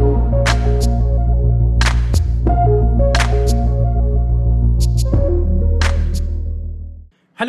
Hello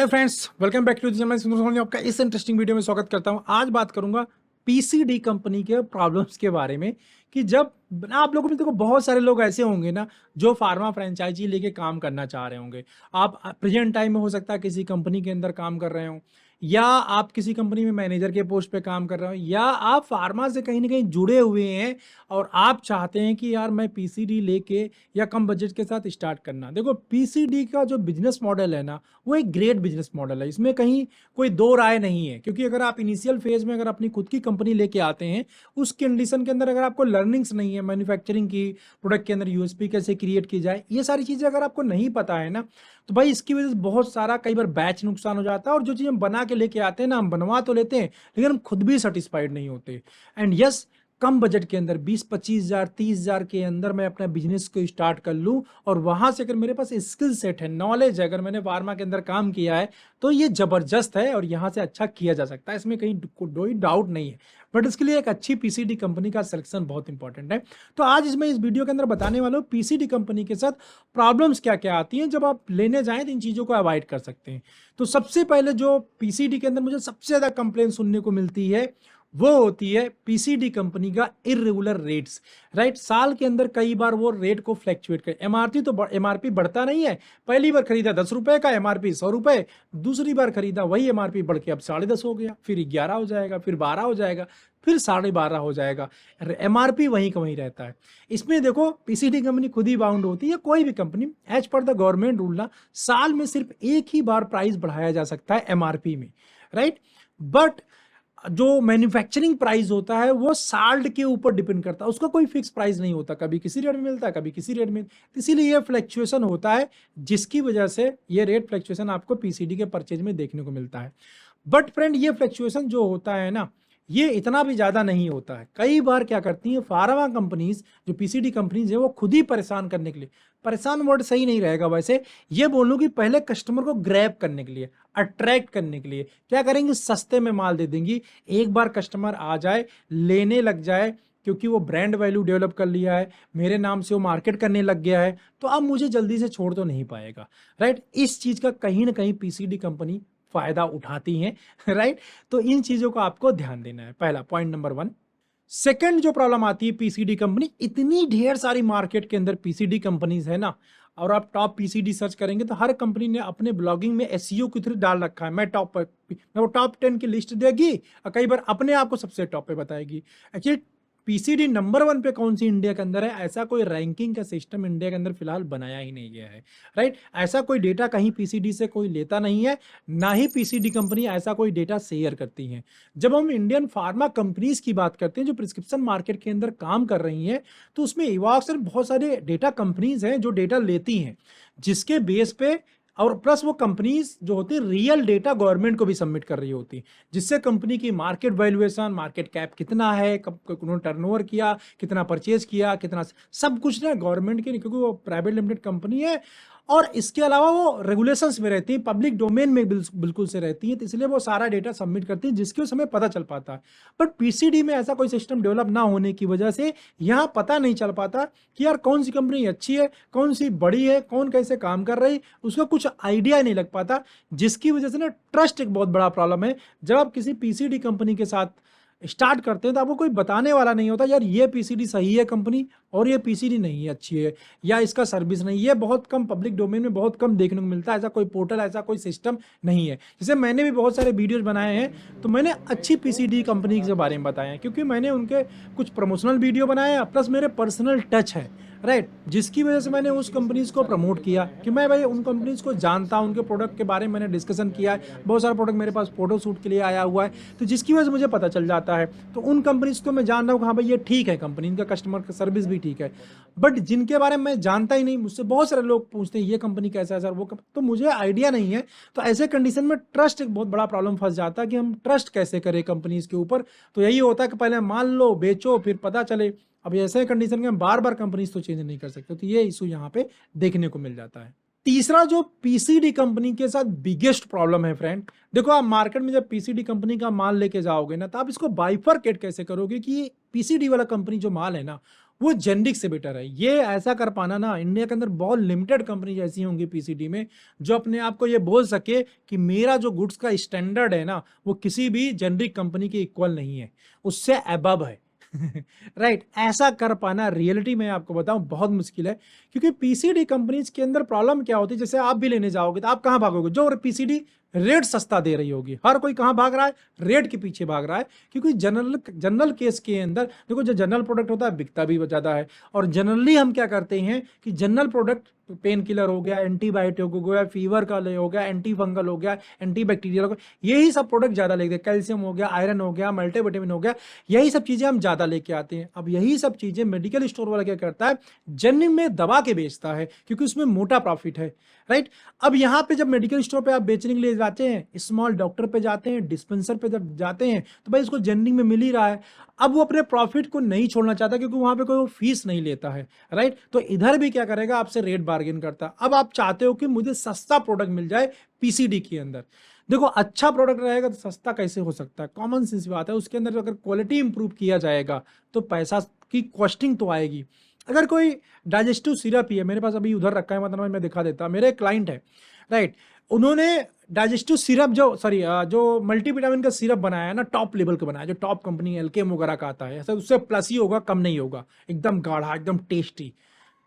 friends, welcome back to the channel. आपका इस interesting video में स्वागत करता हूं। आज बात करूंगा पीसीडी कंपनी के प्रॉब्लम्स के बारे में कि जब आप लोगों में देखो बहुत सारे लोग ऐसे होंगे ना जो फार्मा फ्रेंचाइजी लेके काम करना चाह रहे होंगे। आप प्रेजेंट टाइम में हो सकता है किसी कंपनी के अंदर काम कर रहे हो, या आप किसी कंपनी में मैनेजर के पोस्ट पे काम कर रहे हो, या आप फार्मा से कहीं ना कहीं जुड़े हुए हैं और आप चाहते हैं कि यार मैं पीसीडी लेके या कम बजट के साथ स्टार्ट करना। देखो पीसीडी का जो बिजनेस मॉडल है ना, वो एक ग्रेट बिजनेस मॉडल है, इसमें कहीं कोई दो राय नहीं है। क्योंकि अगर आप इनिशियल फेज में अगर अपनी खुद की कंपनी लेके आते हैं, उस कंडीशन के अंदर अगर आपको लर्निंग्स नहीं है मैन्युफैक्चरिंग की, प्रोडक्ट के अंदर यूएसपी कैसे क्रिएट की जाए, ये सारी चीज़ें अगर आपको नहीं पता है ना, तो भाई इसकी वजह से बहुत सारा कई बार बैच नुकसान हो जाता है। और जो चीज़ हम बना के लेके आते हैं ना, हम बनवा तो लेते हैं लेकिन हम खुद भी सेटिस्फाइड नहीं होते। एंड यस, कम बजट के अंदर 20-25 हज़ार 30 हज़ार के अंदर मैं अपना बिजनेस को स्टार्ट कर लूं, और वहां से अगर मेरे पास स्किल सेट है, नॉलेज है, अगर मैंने फार्मा के अंदर काम किया है, तो ये जबरदस्त है और यहां से अच्छा किया जा सकता है, इसमें कहीं कोई डाउट नहीं है। बट इसके लिए एक अच्छी पीसीडी कंपनी का सिलेक्शन बहुत इंपॉर्टेंट है। तो आज इसमें इस वीडियो के अंदर बताने वाला हूँ पीसीडी कंपनी के साथ प्रॉब्लम्स क्या क्या आती हैं। जब आप लेने जाएं तो इन चीज़ों को अवॉइड कर सकते हैं। तो सबसे पहले जो पीसीडी के अंदर मुझे सबसे ज़्यादा कंप्लेन सुनने को मिलती है, वो होती है पीसीडी कंपनी का इर्रेगुलर रेट्स। राइट, साल के अंदर कई बार वो रेट को फ्लैक्चुएट करे। एमआरपी बढ़ता नहीं है। पहली बार खरीदा 10 रुपए का, एमआरपी 100 रुपए, दूसरी बार खरीदा वही एमआरपी बढ़ के अब 10.5 हो गया, फिर 11 हो जाएगा, फिर 12 हो जाएगा, फिर 12.5 हो जाएगा। एमआरपी वहीं का वहीं रहता है। इसमें देखो पीसीडी कंपनी खुद ही बाउंड होती है, कोई भी company as per the government rule ना, साल में सिर्फ एक ही बार प्राइस बढ़ाया जा सकता है एमआरपी में। राइट, बट जो मैन्युफैक्चरिंग प्राइस होता है वो साल्ट के ऊपर डिपेंड करता है, उसका कोई फिक्स प्राइस नहीं होता, कभी किसी रेट में मिलता है कभी किसी रेट में। इसीलिए ये फ्लैक्चुएशन होता है, जिसकी वजह से ये रेट फ्लैक्चुएशन आपको पीसीडी के परचेज में देखने को मिलता है। बट फ्रेंड, ये फ्लैक्चुएशन जो होता है ना, ये इतना भी ज़्यादा नहीं होता है। कई बार क्या करती हैं फार्मा कंपनीज, जो पीसीडी कंपनीज है, वो खुद ही परेशान करने के लिए, परेशान वर्ड सही नहीं रहेगा वैसे, ये बोलूँ कि पहले कस्टमर को ग्रैब करने के लिए, अट्रैक्ट करने के लिए क्या करेंगे, सस्ते में माल दे देंगी। एक बार कस्टमर आ जाए, लेने लग जाए, क्योंकि वो ब्रांड वैल्यू डेवलप कर लिया है, मेरे नाम से वो मार्केट करने लग गया है, तो अब मुझे जल्दी से छोड़ तो नहीं पाएगा। राइट, इस चीज़ का कहीं ना कहीं पीसीडी कंपनी फायदा उठाती हैं। राइट, तो इन चीज़ों को आपको ध्यान देना है, पहला पॉइंट नंबर 1। सेकंड जो प्रॉब्लम आती है पीसीडी कंपनी, इतनी ढेर सारी मार्केट के अंदर पीसीडी कंपनीज है ना, और आप टॉप पीसीडी सर्च करेंगे तो हर कंपनी ने अपने ब्लॉगिंग में एसईओ की थ्रू डाल रखा है, मैं वो टॉप 10 की लिस्ट देगी और कई बार अपने आप को सबसे टॉप पे बताएगी। एक्चुअली पीसीडी नंबर 1 पे कौन सी इंडिया के अंदर है, ऐसा कोई रैंकिंग का सिस्टम इंडिया के अंदर फिलहाल बनाया ही नहीं गया है। राइट, ऐसा कोई डेटा कहीं पीसीडी से कोई लेता नहीं है, ना ही पीसीडी कंपनी ऐसा कोई डेटा शेयर करती है। जब हम इंडियन फार्मा कंपनीज की बात करते हैं जो प्रिस्क्रिप्शन मार्केट के अंदर काम कर रही हैं, तो उसमें इवॉक्स और बहुत सारे डेटा कंपनीज हैं जो डेटा लेती हैं, जिसके बेस पे, और प्लस वो कंपनीज जो होती है रियल डेटा गवर्नमेंट को भी सबमिट कर रही होती है, जिससे कंपनी की मार्केट वैल्यूएशन, मार्केट कैप कितना है, कब उन्होंने टर्नओवर किया, कितना परचेज किया, कितना, सब कुछ ना गवर्नमेंट के, क्योंकि वो प्राइवेट लिमिटेड कंपनी है। और इसके अलावा वो रेगुलेशंस में रहती है, पब्लिक डोमेन में बिल्कुल से रहती है, तो इसलिए वो सारा डेटा सबमिट करती है, जिसके उस हमें पता चल पाता है। बट पीसीडी में ऐसा कोई सिस्टम डेवलप ना होने की वजह से यहाँ पता नहीं चल पाता कि यार कौन सी कंपनी अच्छी है, कौन सी बड़ी है, कौन कैसे काम कर रही, उसका कुछ आइडिया नहीं लग पाता, जिसकी वजह से ना ट्रस्ट एक बहुत बड़ा प्रॉब्लम है। जब आप किसी पीसीडी कंपनी के साथ स्टार्ट करते हैं तो आपको कोई बताने वाला नहीं होता यार ये पीसीडी सही है कंपनी और ये पीसीडी नहीं है अच्छी है, या इसका सर्विस नहीं। ये बहुत कम पब्लिक डोमेन में बहुत कम देखने को मिलता है, ऐसा कोई पोर्टल, ऐसा कोई सिस्टम नहीं है। जैसे मैंने भी बहुत सारे वीडियोस बनाए हैं, तो मैंने अच्छी पीसीडी कंपनी के बारे में बताया है, क्योंकि मैंने उनके कुछ प्रमोशनल वीडियो बनाए हैं, प्लस मेरे पर्सनल टच है। राइट, जिसकी वजह से मैंने उस कंपनीज को प्रमोट किया कि मैं भाई उन कंपनीज को जानता हूं, उनके प्रोडक्ट के बारे में मैंने डिस्कशन किया है, बहुत सारा प्रोडक्ट मेरे पास फोटो शूट के लिए आया हुआ है, तो जिसकी वजह से मुझे पता चल जाता है। तो उन कंपनीज को मैं जान रहा हूँ कि हाँ भाई ये ठीक है कंपनी, इनका कस्टमर का सर्विस भी ठीक है। बट जिनके बारे में मैं जानता ही नहीं, मुझसे बहुत सारे लोग पूछते हैं ये कंपनी कैसा है सर, वो तो मुझे आइडिया नहीं है। तो ऐसे कंडीशन में ट्रस्ट एक बहुत बड़ा प्रॉब्लम फंस जाता है कि हम ट्रस्ट कैसे करें कंपनीज के ऊपर। तो यही होता है कि पहले मान लो, बेचो, फिर पता चले। अब ऐसे कंडीशन में हम बार बार कंपनीज तो चेंज नहीं कर सकते, तो ये इशू यहाँ पे देखने को मिल जाता है। तीसरा जो पीसीडी कंपनी के साथ बिगेस्ट प्रॉब्लम है फ्रेंड, देखो आप मार्केट में जब पीसीडी कंपनी का माल लेके जाओगे ना, तो आप इसको बाइफरकेट कैसे करोगे कि पीसीडी वाला कंपनी जो माल है ना, वो जेनरिक से बेटर है। ये ऐसा कर पाना ना, इंडिया के अंदर बहुत लिमिटेड कंपनी ऐसी होंगी पीसीडी में जो अपने आप को ये बोल सके कि मेरा जो गुड्स का स्टैंडर्ड है ना, वो किसी भी जेनरिक कंपनी के इक्वल नहीं है, उससे अबव है। राइट ऐसा कर पाना रियलिटी में आपको बताऊं बहुत मुश्किल है, क्योंकि पीसीडी कंपनीज के अंदर प्रॉब्लम क्या होती है, जैसे आप भी लेने जाओगे तो आप कहां भागोगे, जो पीसीडी रेट सस्ता दे रही होगी। हर कोई कहां भाग रहा है, रेट के पीछे भाग रहा है, क्योंकि जनरल केस के अंदर देखो, जो जनरल प्रोडक्ट होता है बिकता भी ज्यादा है। और जनरली हम क्या करते हैं कि जनरल प्रोडक्ट, पेन किलर हो गया, एंटीबायोटिक हो गया, फीवर का हो गया, एंटी फंगल हो गया, एंटी बैक्टीरियल हो गया, यही सब प्रोडक्ट ज्यादा लेते हैं। कैल्शियम हो गया, आयरन हो गया, मल्टीविटामिन हो गया, यही सब चीजें हम ज्यादा लेके आते हैं। अब यही सब चीजें मेडिकल स्टोर वाला क्या करता है, जेन्युइन में दबा के बेचता है, क्योंकि उसमें मोटा प्रॉफिट है। राइट अब यहाँ पे जब मेडिकल स्टोर पे आप बेचने के लिए जाते हैं, स्मॉल डॉक्टर पे जाते हैं, डिस्पेंसर पे जब जाते हैं, तो भाई इसको जेन्युइन में मिल ही रहा है। अब वो अपने प्रॉफिट को नहीं छोड़ना चाहता, क्योंकि वहां पे कोई फीस नहीं लेता है। राइट तो इधर भी क्या करेगा, आपसे रेट बार्गेन करता है। अब आप चाहते हो कि मुझे सस्ता प्रोडक्ट मिल जाए पीसीडी के अंदर। देखो अच्छा प्रोडक्ट रहेगा तो सस्ता कैसे हो सकता है, कॉमन सेंस बात है। उसके अंदर अगर क्वालिटी इंप्रूव किया जाएगा तो पैसा की कॉस्टिंग तो आएगी। अगर कोई डाइजेस्टिव सिरप ही है, मेरे पास अभी उधर रखा है, मतलब मैं दिखा देता, मेरे क्लाइंट है। राइट उन्होंने डाइजेस्टिव सिरप जो मल्टीविटामिन का सिरप बनाया है ना, टॉप लेवल का बनाया, जो टॉप कंपनी एल्केम वगैरह का आता है, ऐसा उससे प्लस ही होगा, कम नहीं होगा, एकदम गाढ़ा, एकदम टेस्टी।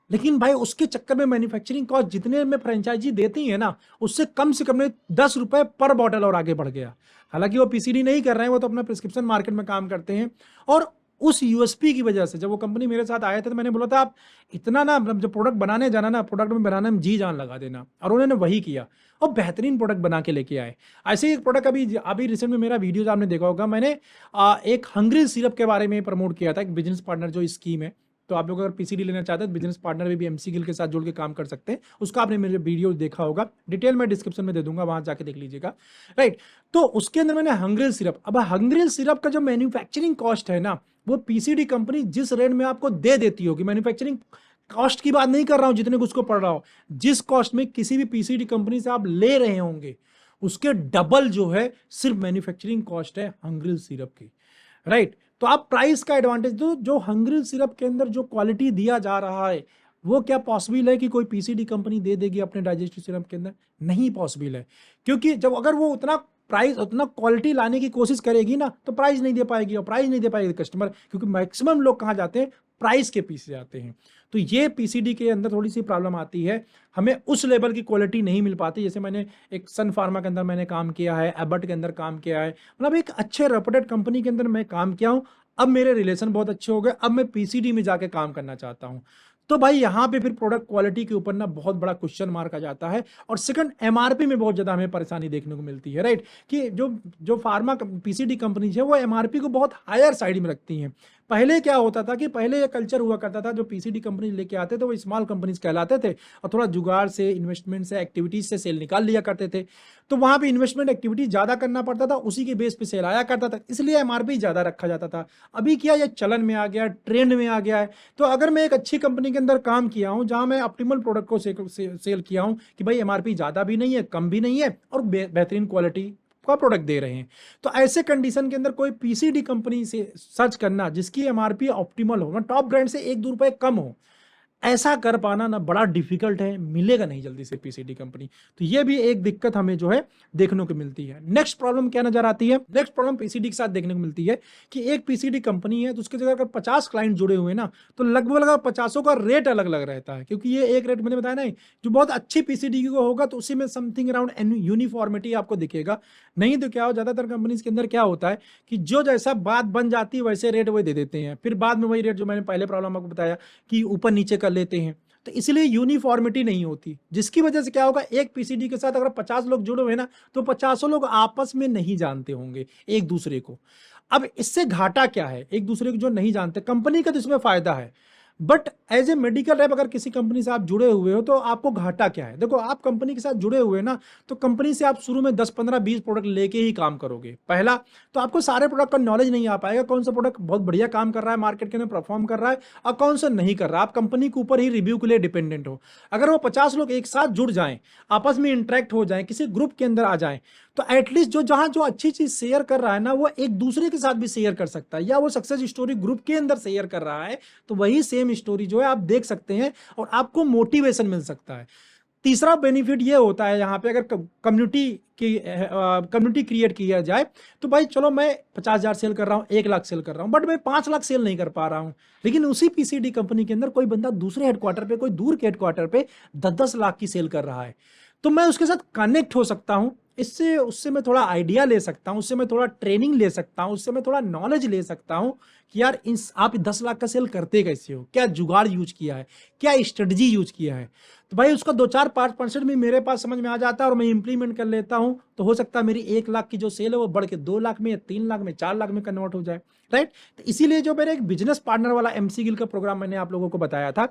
लेकिन भाई उसके चक्कर में मैन्युफैक्चरिंग कॉस्ट जितने में फ्रेंचाइजी देती है ना, उससे कम से कम 10 रुपए पर बॉटल और आगे बढ़ गया। हालांकि वो पीसीडी नहीं कर रहे हैं, वो तो अपना प्रिस्क्रिप्शन मार्केट में काम करते हैं। और उस यूएसपी की वजह से जब वो कंपनी मेरे साथ आए थे, तो मैंने बोला था आप इतना ना, मतलब जब प्रोडक्ट बनाने जाना ना, प्रोडक्ट में बनाने में जी जान लगा देना, और उन्होंने वही किया और बेहतरीन प्रोडक्ट बना के लेके आए। ऐसे ही एक प्रोडक्ट अभी अभी रिसेंट में मेरा वीडियो आपने देखा होगा, मैंने एक हंग्री सिरप के बारे में प्रमोट किया था, एक बिजनेस पार्टनर जो स्कीम है। तो आप लोग अगर पीसीडी लेना चाहते हैं तो बिजनेस पार्टनर में भी एमसी गिल के साथ जुड़ के काम कर सकते हैं। उसका आपने मेरे वीडियो देखा होगा, डिटेल में डिस्क्रिप्शन में दे दूंगा, वहां जाके देख लीजिएगा। राइट तो उसके अंदर मैंने हंग्रेल सिरप, अब हंग्रेल सिरप का जो मैन्युफैक्चरिंग कॉस्ट है ना, वो पीसीडी कंपनी जिस रेट में आपको दे देती होगी, मैन्युफैक्चरिंग कॉस्ट की बात नहीं कर रहा हूं जितने को उसको पड़ रहा हो, जिस कॉस्ट में किसी भी पीसीडी कंपनी से आप ले रहे होंगे, उसके डबल जो है सिर्फ मैन्युफैक्चरिंग कॉस्ट है हंग्रेल सिरप की। राइट तो आप प्राइस का एडवांटेज दो। जो हंग्रेल सिरप के अंदर जो क्वालिटी दिया जा रहा है, वो क्या पॉसिबल है कि कोई पीसीडी कंपनी दे देगी अपने डाइजेस्टिव सिरप के अंदर? नहीं पॉसिबल है, क्योंकि जब अगर वो उतना प्राइस, उतना क्वालिटी लाने की कोशिश करेगी ना, तो प्राइस नहीं दे पाएगी, और प्राइस नहीं दे पाएगी कस्टमर, क्योंकि मैक्सिमम लोग कहाँ जाते हैं, प्राइस के पीछे जाते हैं। तो ये पीसीडी के अंदर थोड़ी सी प्रॉब्लम आती है, हमें उस लेवल की क्वालिटी नहीं मिल पाती। जैसे मैंने एक सन फार्मा के अंदर मैंने काम किया है, एबट के अंदर काम किया है, मतलब एक अच्छे रेपुटेड कंपनी के अंदर मैं काम किया हूँ। अब मेरे रिलेशन बहुत अच्छे हो गए, अब मैं पीसीडी में जाके काम करना चाहता हूँ। तो भाई यहाँ पे फिर प्रोडक्ट क्वालिटी के ऊपर ना बहुत बड़ा क्वेश्चन मार्क आ जाता है। और सेकंड, एमआरपी में बहुत ज्यादा हमें परेशानी देखने को मिलती है। राइट कि जो फार्मा पीसीडी कंपनीज है, वो एमआरपी को बहुत हायर साइड में रखती हैं। पहले क्या होता था कि पहले ये कल्चर हुआ करता था, जो पीसीडी कंपनी लेके आते थे वो स्मॉल कंपनीज कहलाते थे, और थोड़ा जुगाड़ से, इन्वेस्टमेंट से, एक्टिविटीज से सेल निकाल लिया करते थे। तो वहां पे इन्वेस्टमेंट एक्टिविटी ज्यादा करना पड़ता था, उसी के बेस पे सेल आया करता था, इसलिए एमआरपी ज्यादा रखा जाता था। अभी क्या, ये चलन में आ गया, ट्रेंड में आ गया है। तो अगर मैं एक अच्छी कंपनी के अंदर काम किया हूं, जहां मैं ऑप्टिमल प्रोडक्ट को सेल किया हूं कि भाई एमआरपी ज्यादा भी नहीं है, कम भी नहीं है, और बेहतरीन क्वालिटी का प्रोडक्ट दे रहे हैं, तो ऐसे कंडीशन के अंदर कोई पीसीडी कंपनी से सर्च करना जिसकी एमआरपी ऑप्टिमल हो, टॉप ब्रांड से 1-2 रुपए कम हो, ऐसा कर पाना ना बड़ा डिफिकल्ट है, मिलेगा नहीं जल्दी से पीसीडी कंपनी। तो ये भी एक दिक्कत हमें जो है देखने को मिलती है। नेक्स्ट प्रॉब्लम क्या नजर आती है, नेक्स्ट प्रॉब्लम पीसीडी के साथ देखने को मिलती है कि एक पीसीडी कंपनी है, तो उसके जगह अगर 50 क्लाइंट जुड़े हुए ना, तो लगभग 50 का रेट अलग अलग रहता है। क्योंकि ये एक रेट मैंने बताया ना, जो बहुत अच्छी पीसीडी को होगा तो उसी में समथिंग अराउंड यूनिफॉर्मिटी आपको दिखेगा। नहीं तो क्या हो, ज्यादातर कंपनीज के अंदर क्या होता है कि जो जैसा बात बन जाती है वैसे रेट वही दे देते हैं, फिर बाद में वही रेट जो मैंने पहले प्रॉब्लम आपको बताया कि ऊपर नीचे कर लेते हैं। तो इसलिए यूनिफॉर्मिटी नहीं होती, जिसकी वजह से क्या होगा, एक पीसीडी के साथ अगर 50 लोग जुड़े हुए ना, तो 50 लोग आपस में नहीं जानते होंगे एक दूसरे को। अब इससे घाटा क्या है, एक दूसरे को जो नहीं जानते, कंपनी का तो इसमें फायदा है, but as a medical rep अगर किसी कंपनी से आप जुड़े हुए हो तो आपको घाटा क्या है। देखो, आप कंपनी के साथ जुड़े हुए ना, तो कंपनी से आप शुरू में 10, 15, 20 प्रोडक्ट लेके ही काम करोगे। पहला तो आपको सारे प्रोडक्ट का नॉलेज नहीं आ पाएगा, कौन सा प्रोडक्ट बहुत बढ़िया काम कर रहा है, मार्केट के अंदर परफॉर्म कर रहा है, और कौन सा नहीं कर रहा। आप कंपनी के ऊपर ही रिव्यू के लिए डिपेंडेंट हो। अगर वो 50 लोग एक साथ जुड़ जाएं, आपस में इंटरेक्ट हो जाएं, किसी ग्रुप के अंदर आ जाएं, तो एटलीस्ट जो जहां जो अच्छी चीज शेयर कर रहा है ना, वो एक दूसरे के साथ भी शेयर कर सकता है, या वो सक्सेस स्टोरी ग्रुप के अंदर शेयर कर रहा है, तो वही सेम स्टोरी जो है आप देख सकते हैं और आपको मोटिवेशन मिल सकता है। तीसरा बेनिफिट ये होता है यहाँ पे, अगर कम्युनिटी क्रिएट किया जाए, तो भाई चलो मैं 50,000 सेल कर रहा हूँ, 1 लाख सेल कर रहा हूँ, बट मैं 5 लाख सेल नहीं कर पा रहा हूँ, लेकिन उसी पीसीडी कंपनी के अंदर कोई बंदा दूसरे हेडक्वार्टर पे, कोई दूर के हेडक्वार्टर पे 10-10 लाख की सेल कर रहा है, तो मैं उसके साथ कनेक्ट हो सकता हूँ, इससे उससे मैं थोड़ा आइडिया ले सकता हूँ, उससे मैं थोड़ा ट्रेनिंग ले सकता हूँ, उससे मैं थोड़ा नॉलेज ले सकता हूँ कि यार आप 10 लाख का सेल करते कैसे हो, क्या जुगाड़ यूज किया है, क्या स्ट्रेटजी यूज किया है, तो भाई उसका 2-4-5% भी मेरे पास समझ में आ जाता है और मैं इंप्लीमेंट कर लेता हूं, तो हो सकता है मेरी 1 लाख की जो सेल है वो बढ़ के 2 लाख में या 3 लाख में 4 लाख में कन्वर्ट हो जाए, राइट। तो इसीलिए जो मेरे एक बिजनेस पार्टनर वाला एमसी गिल का प्रोग्राम मैंने आप लोगों को बताया था,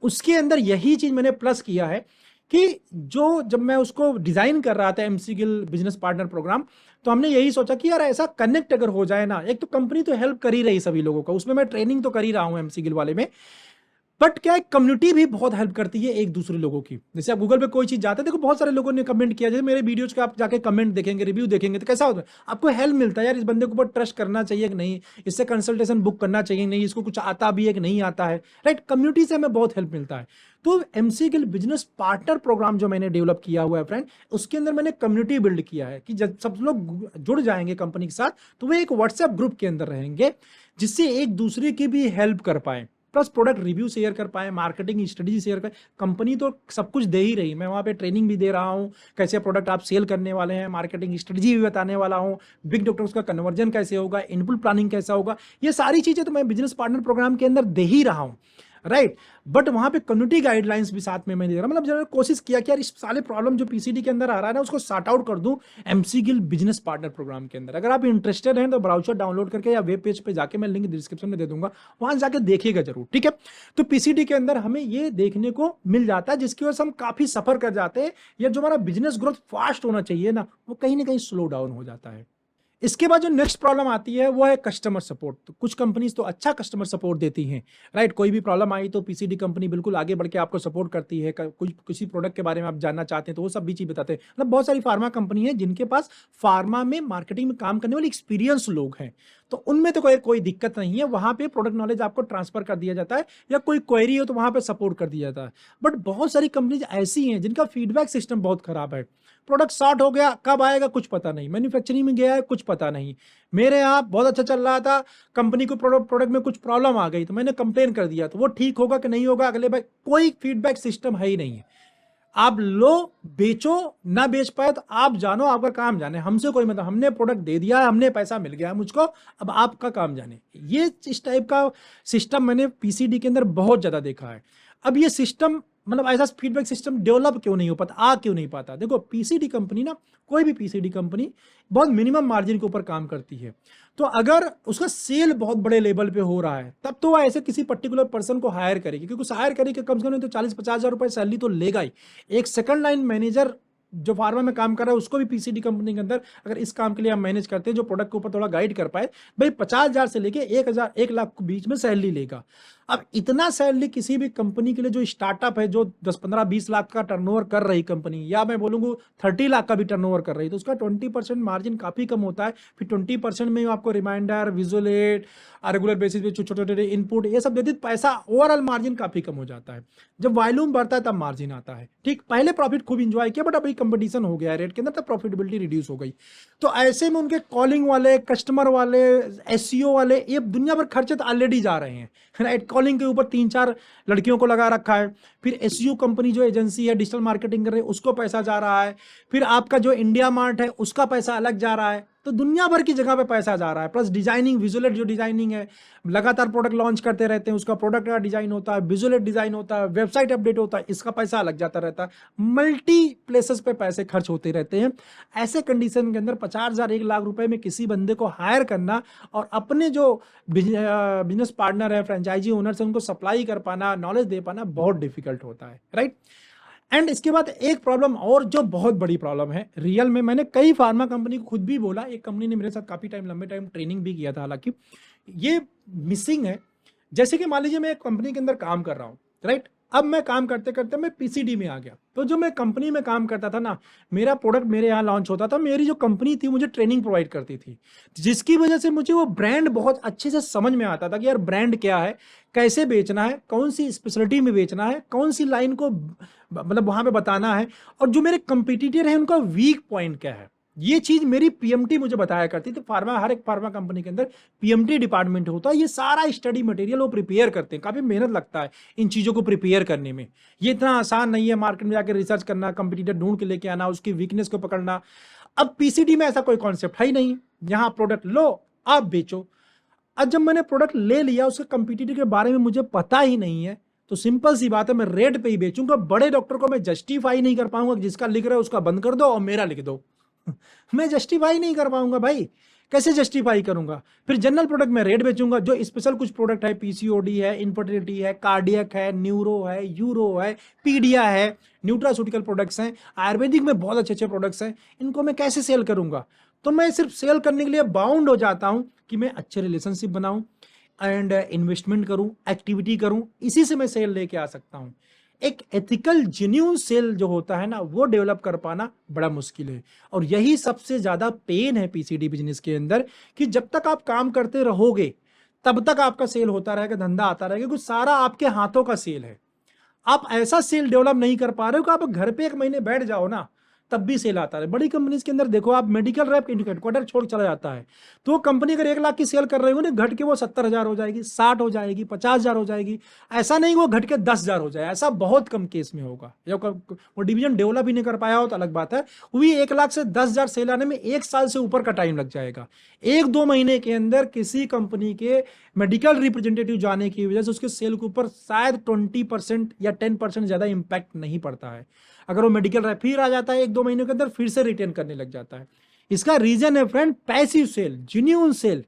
उसके अंदर यही चीज मैंने प्लस किया है कि जब मैं उसको डिजाइन कर रहा था MC Gill business partner program, तो हमने यही सोचा कि यार ऐसा कनेक्ट अगर हो जाए ना, एक तो कंपनी तो हेल्प कर ही रही सभी लोगों का, उसमें मैं ट्रेनिंग तो कर ही रहा हूं एमसी गिल वाले में, बट क्या है, कम्युनिटी भी बहुत हेल्प करती है एक दूसरे लोगों की। जैसे आप गूगल पे कोई चीज जाते हैं, देखो बहुत सारे लोगों ने कमेंट किया, जैसे मेरे वीडियोज का आप जाके कमेंट देखेंगे, रिव्यू देखेंगे, तो कैसा होता है, आपको हेल्प मिलता है, यार इस बंदे के ऊपर ट्रस्ट करना चाहिए कि नहीं, इससे कंसल्टेशन बुक करना चाहिए नहीं, इसको कुछ आता भी है कि नहीं आता है, राइट। कम्युनिटी से हमें बहुत हेल्प मिलता है। तो MC Gill business partner program जो मैंने डेवलप किया हुआ है फ्रेंड, उसके अंदर मैंने कम्युनिटी बिल्ड किया है कि जब सब लोग जुड़ जाएंगे कंपनी के साथ, तो वो एक व्हाट्सएप ग्रुप के अंदर रहेंगे, जिससे एक दूसरे की भी हेल्प कर पाए, प्लस प्रोडक्ट रिव्यू शेयर कर पाए, मार्केटिंग स्ट्रेटजी शेयर कर। कंपनी तो सब कुछ दे ही रही, मैं वहाँ पे ट्रेनिंग भी दे रहा हूँ, कैसे प्रोडक्ट आप सेल करने वाले हैं, मार्केटिंग स्ट्रेटजी भी बताने वाला हूँ, बिग डॉक्टर्स का कन्वर्जन कैसे होगा, इनपुट प्लानिंग कैसा होगा, ये सारी चीज़ें तो मैं बिजनेस पार्टनर प्रोग्राम के अंदर दे ही रहा हूँ, राइट। बट वहां पे कम्युनिटी गाइडलाइंस भी साथ में मैं दे रहा हूं, मतलब मैंने कोशिश किया कि यार इस सारे प्रॉब्लम जो पीसीडी के अंदर आ रहा है ना, उसको सॉर्ट आउट कर दूं MC Gill business partner program के अंदर। अगर आप इंटरेस्टेड हैं तो ब्राउजर डाउनलोड करके या वेब पेज पे जाके, मैं लिंक डिस्क्रिप्शन में दे दूंगा, वहां जाके देखिएगा जरूर, ठीक है। तो पीसीडी के अंदर हमें ये देखने को मिल जाता है, जिसकी वजह से हम काफी सफर कर जाते हैं, या जो हमारा बिजनेस ग्रोथ फास्ट होना चाहिए ना, वो कहीं ना कहीं स्लो डाउन हो जाता है। इसके बाद जो नेक्स्ट प्रॉब्लम आती है वो है कस्टमर सपोर्ट। तो कुछ कंपनीज तो अच्छा कस्टमर सपोर्ट देती हैं, राइट। कोई भी प्रॉब्लम आई तो पीसीडी कंपनी बिल्कुल आगे बढ़ के आपको सपोर्ट करती है, कुछ किसी प्रोडक्ट के बारे में आप जानना चाहते हैं तो वो सब भी चीज बताते हैं। मतलब बहुत सारी फार्मा कंपनी है जिनके पास फार्मा में मार्केटिंग में काम करने वाले एक्सपीरियंस लोग हैं, तो उनमें तो कोई दिक्कत नहीं है, वहां पे प्रोडक्ट नॉलेज आपको ट्रांसफर कर दिया जाता है, या कोई क्वेरी हो तो वहां पे सपोर्ट कर दिया जाता है। बट बहुत सारी कंपनीज ऐसी हैं जिनका फीडबैक सिस्टम बहुत खराब है, प्रोडक्ट शॉर्ट हो गया, कब आएगा कुछ पता नहीं, मैन्युफैक्चरिंग में गया है कुछ पता नहीं, मेरे यहाँ बहुत अच्छा चल रहा था, कंपनी को प्रोडक्ट में कुछ प्रॉब्लम आ गई तो मैंने कंप्लेन कर दिया, तो वो ठीक होगा कि नहीं होगा अगले बार, कोई फीडबैक सिस्टम है ही नहीं है। आप लो, बेचो, ना बेच पाए तो आप जानो, आपका काम जाने, हमसे कोई मतलब, हमने प्रोडक्ट दे दिया, हमने पैसा मिल गया मुझको, अब आपका काम जाने। ये इस टाइप का सिस्टम मैंने पीसीडी के अंदर बहुत ज्यादा देखा है। अब ये सिस्टम, मतलब ऐसा फीडबैक सिस्टम डेवलप क्यों नहीं हो पाता, क्यों नहीं पाता? देखो पीसीडी कंपनी ना, कोई भी पीसीडी कंपनी बहुत मिनिमम मार्जिन के ऊपर काम करती है, तो अगर उसका सेल बहुत बड़े लेवल पे हो रहा है तब तो वो ऐसे किसी पर्टिकुलर पर्सन को हायर करेगी, क्योंकि उस हायर करेगी कम से कम तो 40-50 हज़ार रुपए सैलरी तो लेगा ही। एक सेकंड लाइन मैनेजर जो फार्मा में काम कर रहा है उसको भी पीसीडी कंपनी के अंदर अगर इस काम के लिए हम मैनेज करते हैं, जो प्रोडक्ट के ऊपर थोड़ा गाइड कर पाए, भाई 50,000 से लेके 1,000-1 लाख के बीच में सैलरी लेगा। अब इतना सैलरी किसी भी कंपनी के लिए जो स्टार्टअप है, जो 10-15-20 लाख का टर्नओवर कर रही कंपनी, या मैं बोलूंगा 30 लाख का भी टर्नओवर कर रही, तो उसका 20% मार्जिन काफी कम होता है। फिर 20% में आपको reminder, visual aid, regular basis पे छोटे छोटे इनपुट, ये सब देती, पैसा ओवरऑल मार्जिन काफी कम हो जाता है। जब वॉल्यूम बढ़ता है तब मार्जिन आता है, ठीक। पहले प्रॉफिट खूब इंजॉय किया, बट अभी कंपटीशन हो गया है रेट के अंदर, तब प्रॉफिटेबिलिटी रिड्यूस हो गई। तो ऐसे में उनके कॉलिंग वाले, कस्टमर वाले, एसईओ वाले, ये दुनिया भर खर्चे तो ऑलरेडी जा रहे हैं, राइट। कॉलिंग के ऊपर 3-4 लड़कियों को लगा रखा है, फिर एसईओ कंपनी जो एजेंसी है डिजिटल मार्केटिंग कर रही है उसको पैसा जा रहा है, फिर आपका जो इंडिया मार्ट है उसका पैसा अलग जा रहा है, तो दुनिया भर की जगह पे पैसा जा रहा है। प्लस डिजाइनिंग, विजुअल जो डिजाइनिंग है, लगातार प्रोडक्ट लॉन्च करते रहते हैं, उसका प्रोडक्ट का डिजाइन होता है, विजुअल डिजाइन होता है, वेबसाइट अपडेट होता है, इसका पैसा अलग जाता रहता है, मल्टी प्लेसेस पे पैसे खर्च होते रहते हैं। ऐसे कंडीशन के अंदर 50,000 1 लाख रुपए में किसी बंदे को हायर करना और अपने जो बिजनेस पार्टनर है, फ्रेंचाइजी ओनर से, उनको सप्लाई कर पाना, नॉलेज दे पाना बहुत डिफिकल्ट होता है, राइट। एंड इसके बाद एक प्रॉब्लम और जो बहुत बड़ी प्रॉब्लम है रियल में, मैंने कई फार्मा कंपनी को खुद भी बोला, एक कंपनी ने मेरे साथ काफी लंबे टाइम ट्रेनिंग भी किया था, हालांकि ये मिसिंग है। जैसे कि मान लीजिए मैं एक कंपनी के अंदर काम कर रहा हूँ, राइट। अब मैं काम करते करते मैं पीसीडी में आ गया। तो जो मैं कंपनी में काम करता था ना, मेरा प्रोडक्ट मेरे यहाँ लॉन्च होता था, मेरी जो कंपनी थी मुझे ट्रेनिंग प्रोवाइड करती थी, जिसकी वजह से मुझे वो ब्रांड बहुत अच्छे से समझ में आता था कि यार ब्रांड क्या है, कैसे बेचना है, कौन सी स्पेशलिटी में बेचना है, कौन सी लाइन को मतलब वहां पे बताना है, और जो मेरे कंपटीटर है उनका वीक पॉइंट क्या है। ये चीज मेरी पीएमटी मुझे बताया करती थी। फार्मा, हर एक फार्मा कंपनी के अंदर पीएमटी डिपार्टमेंट होता है, ये सारा स्टडी मटेरियल वो प्रिपेयर करते हैं, काफी मेहनत लगता है इन चीजों को प्रिपेयर करने में। ये इतना आसान नहीं है मार्केट में जाकर रिसर्च करना, कंपटीटर ढूंढ के लेके आना, उसकी वीकनेस को पकड़ना। अब पीसीडी में ऐसा कोई कॉन्सेप्ट है ही नहीं, यहाँ प्रोडक्ट लो आप बेचो। अब जब मैंने प्रोडक्ट ले लिया, उसके कंपटीटर के बारे में मुझे पता ही नहीं है, तो सिंपल सी बात है, मैं रेट पे ही बेचूंगा। बड़े डॉक्टर को मैं जस्टिफाई नहीं कर पाऊंगा, जिसका लिख रहा है उसका बंद कर दो और मेरा लिख दो। मैं जस्टिफाई नहीं कर पाऊंगा भाई, कैसे जस्टिफाई करूंगा। फिर जनरल प्रोडक्ट में रेट बेचूंगा, जो स्पेशल कुछ प्रोडक्ट है, पीसीओडी है, इनफर्टिलिटी है, कार्डियक है, न्यूरो है, यूरो है, पीडिया है, न्यूट्रास्यूटिकल प्रोडक्ट्स हैं, आयुर्वेदिक में बहुत अच्छे अच्छे प्रोडक्ट्स हैं, इनको मैं कैसे सेल करूंगा। तो मैं सिर्फ सेल करने के लिए बाउंड हो जाता हूं कि मैं अच्छे रिलेशनशिप बनाऊं एंड इन्वेस्टमेंट करूं, एक्टिविटी करूं, इसी से मैं सेल लेके आ सकता हूं। एक एथिकल जेन्युइन सेल जो होता है ना, वो डेवलप कर पाना बड़ा मुश्किल है, और यही सबसे ज्यादा पेन है पीसीडी बिजनेस के अंदर, कि जब तक आप काम करते रहोगे तब तक आपका सेल होता रहेगा, धंधा आता रहेगा, क्योंकि सारा आपके हाथों का सेल है। आप ऐसा सेल डेवलप नहीं कर पा रहे हो कि आप घर पे एक महीने बैठ जाओ ना, तब भी सेल आता है। बड़ी कंपनीज के अंदर देखो आप, मेडिकल रैप हेडक्वार्टर छोड़ चला जाता है, तो वो कंपनी अगर 1 लाख की सेल कर रही हो ना, घट के वो 70,000 हो जाएगी, 60 हो जाएगी, 50,000 हो जाएगी। ऐसा नहीं वो घट के 10,000 हो जाए, ऐसा बहुत कम केस में होगा। जब वो डिवीजन डेवलप ही नहीं कर पाया हो तो अलग बात है। वही 1 लाख से 10,000 सेल आने में 1 साल से ऊपर का टाइम लग जाएगा। 1-2 महीने के अंदर किसी कंपनी के मेडिकल रिप्रेजेंटेटिव जाने की वजह से उसके सेल के ऊपर शायद 20% या 10% ज्यादा इंपैक्ट नहीं पड़ता है। अगर वो मेडिकल रैप फिर आ जाता है 1-2 महीने के अंदर, फिर से रिटेन करने लग जाता है। इसका रीजन है friend, passive sale, genuine sale,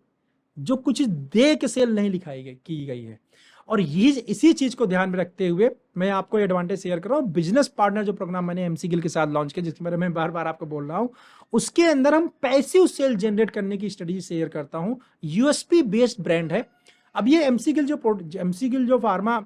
जो कुछ दे के सेल नहीं लिखाई गई की गई है। और ये इसी चीज को ध्यान में रखते हुए मैं आपको एडवांटेज शेयर कर रहा हूँ। बिजनेस पार्टनर जो प्रोग्राम मैंने एमसी गिल के साथ लॉन्च किया, जिसके बारे में बार बार आपको बोल रहा हूँ, उसके अंदर हम पैसिव सेल जनरेट करने की स्टडी शेयर करता हूँ। यूएसपी बेस्ड ब्रांड है। अब ये एमसी गिल जो फार्मा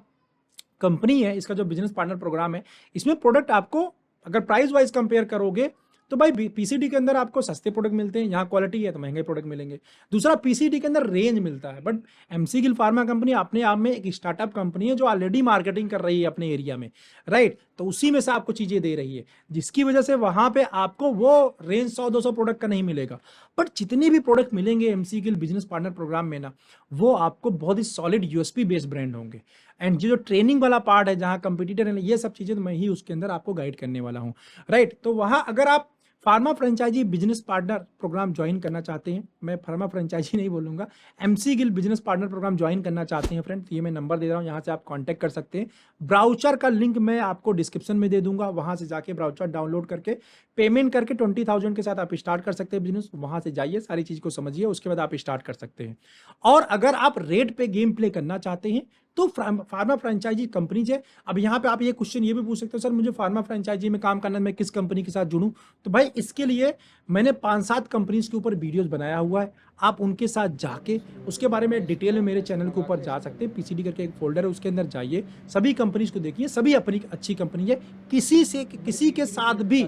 कंपनी है, इसका जो बिजनेस पार्टनर प्रोग्राम है, इसमें प्रोडक्ट आपको अगर प्राइस वाइज कंपेयर करोगे तो भाई पीसीडी के अंदर आपको सस्ते प्रोडक्ट मिलते हैं, यहाँ क्वालिटी है तो महंगे प्रोडक्ट मिलेंगे। दूसरा, पीसीडी के अंदर रेंज मिलता है, but MC Gill pharma company अपने आप में एक स्टार्टअप कंपनी है जो ऑलरेडी मार्केटिंग कर रही है अपने एरिया में, राइट। तो उसी में से आपको चीजें दे रही है, जिसकी वजह से वहां पे आपको वो रेंज 100-200 प्रोडक्ट का नहीं मिलेगा। बट जितने भी प्रोडक्ट मिलेंगे MC Gill business partner program में ना, वो आपको बहुत ही सॉलिड यूएसपी बेस्ड ब्रांड होंगे। एंड जो ट्रेनिंग वाला पार्ट है, जहाँ कंपटीटर है, ये सब चीजें तो मैं ही उसके अंदर आपको गाइड करने वाला हूँ, राइट। तो वहां अगर आप pharma franchisee business partner program join करना चाहते हैं, मैं फार्मा फ्रेंचाइजी नहीं बोलूंगा, MC Gill business partner program join करना चाहते हैं फ्रेंड, ये मैं नंबर दे रहा हूँ, यहाँ से आप कांटेक्ट कर सकते हैं। ब्राउचर का लिंक मैं आपको डिस्क्रिप्शन में दे दूंगा, वहां से जाके ब्राउचर डाउनलोड करके पेमेंट करके 20,000 के साथ आप स्टार्ट कर सकते हैं बिजनेस। वहां से जाइए, सारी चीज को समझिए, उसके बाद आप स्टार्ट कर सकते हैं। और अगर आप रेट पे गेम प्ले करना चाहते हैं तो फार्मा फ्रेंचाइजी कंपनीज है। अब यहाँ पे आप ये क्वेश्चन ये भी पूछ सकते हो, सर मुझे फार्मा फ्रेंचाइजी में काम करना है, मैं किस कंपनी के साथ जुड़ूं। तो भाई इसके लिए मैंने 5-7 कंपनीज के ऊपर वीडियोस बनाया हुआ है, आप उनके साथ जाके उसके बारे में डिटेल में मेरे चैनल के ऊपर जा सकते हैं। पीसीडी करके एक फोल्डर है, उसके अंदर जाइए, सभी कंपनीज को देखिए, सभी अपनी अच्छी कंपनी है। किसी के साथ भी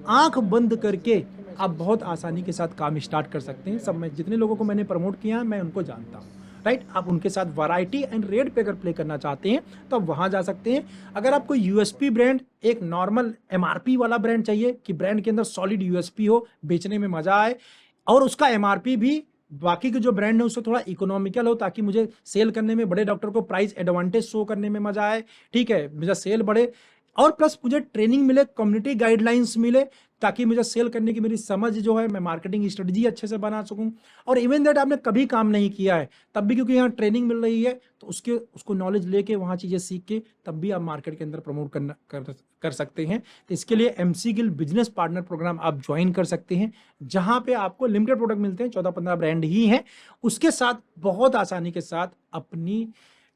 आंख बंद करके आप बहुत आसानी के साथ काम स्टार्ट कर सकते हैं। सब मैं जितने लोगों को मैंने प्रमोट किया है मैं उनको जानता हूँ, राइट। आप उनके साथ वैरायटी एंड रेट पे अगर प्ले करना चाहते हैं तो आप वहां जा सकते हैं। अगर आपको यूएसपी ब्रांड, एक नॉर्मल एमआरपी वाला ब्रांड चाहिए कि ब्रांड के अंदर सॉलिड यूएसपी हो, बेचने में मजा आए, और उसका एमआरपी भी बाकी के जो ब्रांड है उससे थोड़ा इकोनॉमिकल हो, ताकि मुझे सेल करने में, बड़े डॉक्टर को प्राइस एडवांटेज शो करने में मजा आए, ठीक है, मेरा सेल बढ़े, और प्लस मुझे ट्रेनिंग मिले, कम्युनिटी गाइडलाइंस मिले, ताकि मुझे सेल करने की मेरी समझ जो है, मैं मार्केटिंग स्ट्रेटजी अच्छे से बना सकूं। और इवन दैट आपने कभी काम नहीं किया है तब भी, क्योंकि यहाँ ट्रेनिंग मिल रही है, तो उसको नॉलेज लेके वहाँ चीज़ें सीख के तब भी आप मार्केट के अंदर प्रमोट कर सकते हैं। तो इसके लिए MC Gill business partner program आप ज्वाइन कर सकते हैं, जहाँ पे आपको लिमिटेड प्रोडक्ट मिलते हैं, 14-15 ब्रांड ही हैं, उसके साथ बहुत आसानी के साथ अपनी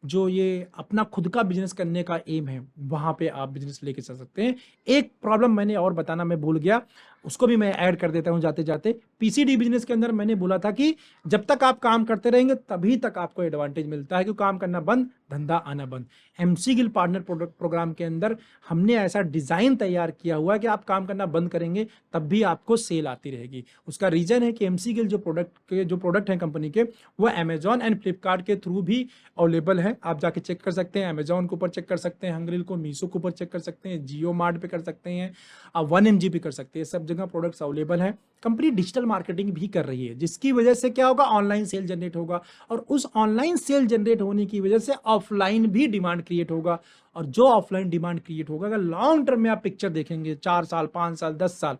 जो ये अपना खुद का बिजनेस करने का एम है, वहां पे आप बिजनेस लेके चल सकते हैं। एक प्रॉब्लम मैंने और बताना मैं भूल गया, उसको भी मैं ऐड कर देता हूं जाते जाते। पीसीडी बिजनेस के अंदर मैंने बोला था कि जब तक आप काम करते रहेंगे तभी तक आपको एडवांटेज मिलता है, क्योंकि काम करना बंद, धंधा आना बंद। एमसी गिल पार्टनर प्रोग्राम के अंदर हमने ऐसा डिजाइन तैयार किया हुआ है कि आप काम करना बंद करेंगे तब भी आपको सेल आती रहेगी। उसका रीजन है कि एमसी गिल जो प्रोडक्ट हैं कंपनी के, वो अमेजॉन एंड फ्लिपकार्ट के थ्रू भी अवेलेबल है। आप जाके चेक कर सकते हैं, अमेजॉन के ऊपर चेक कर सकते हैं, हंगरिल को, मीशो के ऊपर चेक कर सकते हैं, जियो मार्ट पे कर सकते हैं, आप 1mg पे कर सकते हैं, सब जगह प्रोडक्ट्स अवेलेबल हैं। कंपनी डिजिटल मार्केटिंग भी कर रही है, जिसकी वजह से क्या होगा, ऑनलाइन सेल जनरेट होगा, और उस ऑनलाइन सेल जनरेट होने की वजह से ऑफलाइन भी डिमांड क्रिएट होगा। और जो ऑफलाइन डिमांड क्रिएट होगा, अगर लॉन्ग टर्म में आप पिक्चर देखेंगे 4 साल, 5 साल, 10 साल,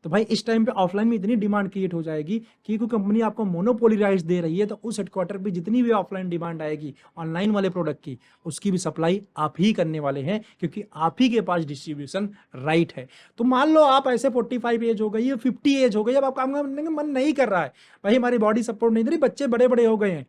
तो भाई इस टाइम पे ऑफलाइन में इतनी डिमांड क्रिएट हो जाएगी कि कोई कंपनी आपको मोनोपोली राइट्स दे रही है, तो उस हेडक्वार्टर पे जितनी भी ऑफलाइन डिमांड आएगी ऑनलाइन वाले प्रोडक्ट की, उसकी भी सप्लाई आप ही करने वाले हैं, क्योंकि आप ही के पास डिस्ट्रीब्यूशन राइट है। तो मान लो आप ऐसे 45 एज हो गई है, 50 एज हो गई, अब आप काम करने का मन नहीं कर रहा है, भाई हमारी बॉडी सपोर्ट नहीं दे रही, बच्चे बड़े बड़े हो गए हैं,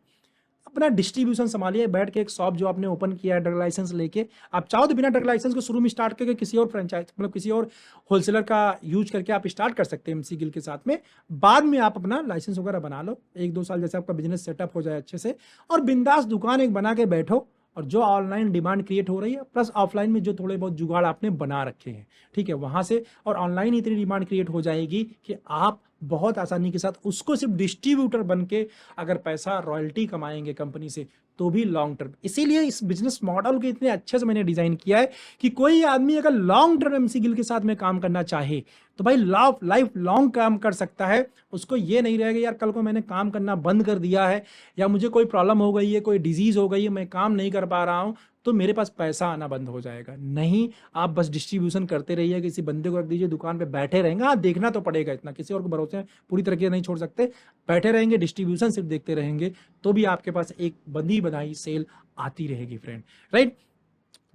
अपना डिस्ट्रीब्यूशन संभालिए, बैठ के एक शॉप जो आपने ओपन किया है ड्रग लाइसेंस लेके, आप चाहो तो बिना ड्रग लाइसेंस को शुरू में स्टार्ट करके किसी और फ्रेंचाइज, मतलब किसी और होलसेलर का यूज करके आप स्टार्ट कर सकते हैं एमसी गिल के साथ में। बाद में आप अपना लाइसेंस वगैरह बना लो, 1-2 साल जैसे आपका बिजनेस सेटअप हो जाए अच्छे से, और बिंदास दुकान एक बना के बैठो, और जो ऑनलाइन डिमांड क्रिएट हो रही है प्लस ऑफलाइन में जो थोड़े बहुत जुगाड़ आपने बना रखे हैं, ठीक है, वहां से, और ऑनलाइन इतनी डिमांड क्रिएट हो जाएगी कि आप बहुत आसानी के साथ उसको सिर्फ डिस्ट्रीब्यूटर बन के अगर पैसा रॉयल्टी कमाएंगे कंपनी से, तो भी लॉन्ग टर्म। इसीलिए इस बिजनेस मॉडल को इतने अच्छे से मैंने डिजाइन किया है कि कोई आदमी अगर लॉन्ग टर्म एमसी गिल के साथ में काम करना चाहे तो भाई लाइफ लॉन्ग काम कर सकता है। उसको ये नहीं रहेगा यार कल को मैंने काम करना बंद कर दिया है, या मुझे कोई प्रॉब्लम हो गई है, कोई डिजीज हो गई है, मैं काम नहीं कर पा रहा हूं, तो मेरे पास पैसा आना बंद हो जाएगा। नहीं, आप बस डिस्ट्रीब्यूशन करते रहिए, किसी बंदे को रख दीजिए दुकान पे, बैठे रहेंगे, हाँ देखना तो पड़ेगा, इतना किसी और को भरोसे पूरी तरीके से नहीं छोड़ सकते, बैठे रहेंगे, डिस्ट्रीब्यूशन सिर्फ देखते रहेंगे, तो भी आपके पास एक बंधी बनाई सेल आती रहेगी फ्रेंड, राइट।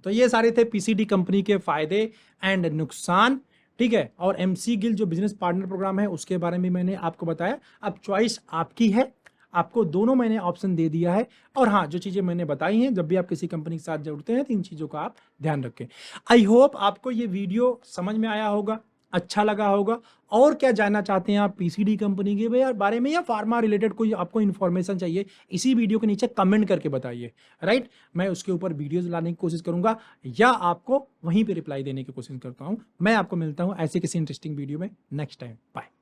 तो ये सारे थे पीसीडी कंपनी के फायदे एंड नुकसान, ठीक है। और एमसी गिल जो बिजनेस पार्टनर प्रोग्राम है उसके बारे में मैंने आपको बताया। अब चॉइस आपकी है, आपको दोनों मैंने ऑप्शन दे दिया है। और हाँ, जो चीज़ें मैंने बताई हैं, जब भी आप किसी कंपनी के साथ जुड़ते हैं तो इन चीज़ों का आप ध्यान रखें। आई होप आपको ये वीडियो समझ में आया होगा, अच्छा लगा होगा। और क्या जानना चाहते हैं आप पीसीडी कंपनी के बारे में, या फार्मा रिलेटेड कोई आपको इन्फॉर्मेशन चाहिए, इसी वीडियो के नीचे कमेंट करके बताइए, राइट। मैं उसके ऊपर वीडियोज लाने की कोशिश करूंगा, या आपको वहीं पे रिप्लाई देने की कोशिश करता हूं। मैं आपको मिलता हूं ऐसे किसी इंटरेस्टिंग वीडियो में नेक्स्ट टाइम। बाय।